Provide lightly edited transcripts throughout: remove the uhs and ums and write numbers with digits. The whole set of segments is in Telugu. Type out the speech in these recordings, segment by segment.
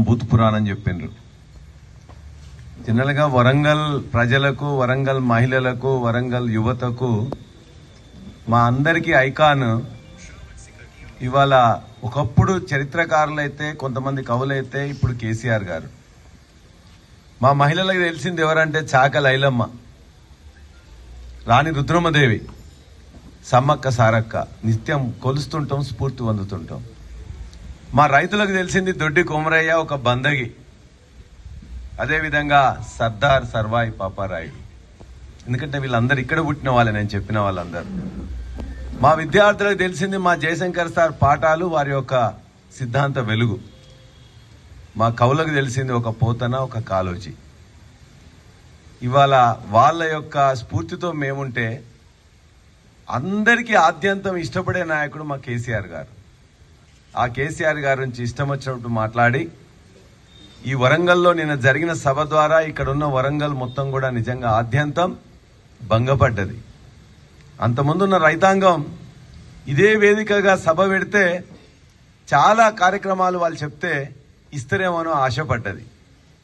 భూత్ పురాణం చెప్పిండ్రు. జనరల్గా వరంగల్ ప్రజలకు, వరంగల్ మహిళలకు, వరంగల్ యువతకు మా అందరికీ ఐకాన్ ఇవాళ ఒకప్పుడు చరిత్రకారులైతే, కొంతమంది కవులైతే, ఇప్పుడు కేసీఆర్ గారు. మా మహిళలకు తెలిసింది ఎవరంటే చాక లైలమ్మ, రాణి రుద్రమదేవి, సమ్మక్క సారక్క. నిత్యం కొలుస్తుంటాం, స్ఫూర్తి పొందుతుంటాం. మా రైతులకు తెలిసింది దొడ్డి కొమరయ్య, ఒక బందగి. అదేవిధంగా సర్దార్ సర్వాయి పాపారాయుడు. ఎందుకంటే వీళ్ళందరూ ఇక్కడ పుట్టిన వాళ్ళే, నేను చెప్పిన వాళ్ళందరూ. మా విద్యార్థులకు తెలిసింది మా జయశంకర్ సార్ పాఠాలు, వారి యొక్క సిద్ధాంత వెలుగు. మా కవులకు తెలిసింది ఒక పోతన, ఒక కాలోజీ. ఇవాళ వాళ్ళ యొక్క స్ఫూర్తితో మేముంటే అందరికీ ఆద్యంతం ఇష్టపడే నాయకుడు మా కేసీఆర్ గారు. ఆ కేసీఆర్ గారి నుంచి ఇష్టం వచ్చినట్టు మాట్లాడి, ఈ వరంగల్లో నిన్న జరిగిన సభ ద్వారా ఇక్కడున్న వరంగల్ మొత్తం కూడా నిజంగా ఆద్యంతం భంగపడ్డది. అంతకుముందున్న రైతాంగం ఇదే వేదికగా సభ పెడితే చాలా కార్యక్రమాలు వాళ్ళు చెప్తే ఇస్తారేమోనో ఆశపడ్డది.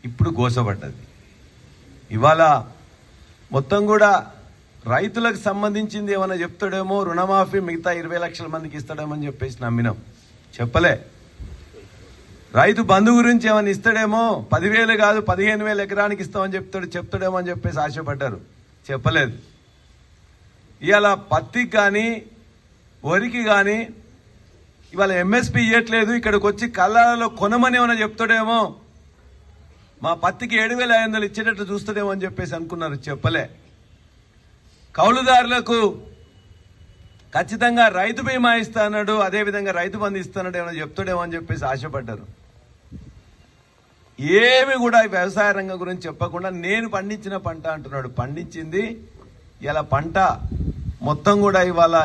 ఇప్పుడు గోసపడ్డది. ఇవాళ మొత్తం కూడా రైతులకు సంబంధించింది ఏమైనా చెప్తాడేమో, రుణమాఫీ మిగతా 20 లక్షల మందికి ఇస్తాడేమని చెప్పేసి నమ్మినాం. చెప్పలే. రైతు బంధు గురించి ఏమైనా ఇస్తాడేమో, 10,000 కాదు 15,000 ఎకరానికి ఇస్తామని చెప్తాడేమో అని చెప్పేసి ఆశపడ్డారు. చెప్పలేదు. ఇవాళ పత్తికి కానీ వరికి కానీ ఇవాళ ఎంఎస్పీ ఇవ్వట్లేదు. ఇక్కడికి వచ్చి కళ్ళాలలో కొనమని ఏమైనా చెప్తాడేమో, మా పత్తికి 7,500 ఇచ్చేటట్టు చూస్తాడేమో అని చెప్పేసి అనుకున్నారు. చెప్పలే. కౌలుదారులకు ఖచ్చితంగా రైతు బీమా ఇస్తాడు, అదేవిధంగా రైతు బంధు ఇస్తాడు ఏమైనా చెప్తాడేమో అని చెప్పేసి ఆశపడ్డారు. ఏమి కూడా వ్యవసాయ రంగం గురించి చెప్పకుండా నేను పండించిన పంట అంటున్నాడు. పండించింది ఇలా పంట మొత్తం కూడా ఇవాళ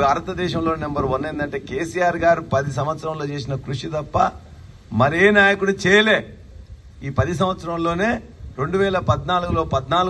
భారతదేశంలో నెంబర్ 1 ఏంటంటే కేసీఆర్ గారు 10 సంవత్సరంలో చేసిన కృషి తప్ప మరే నాయకుడు చేయలే. ఈ 10 సంవత్సరంలోనే 2014లో 14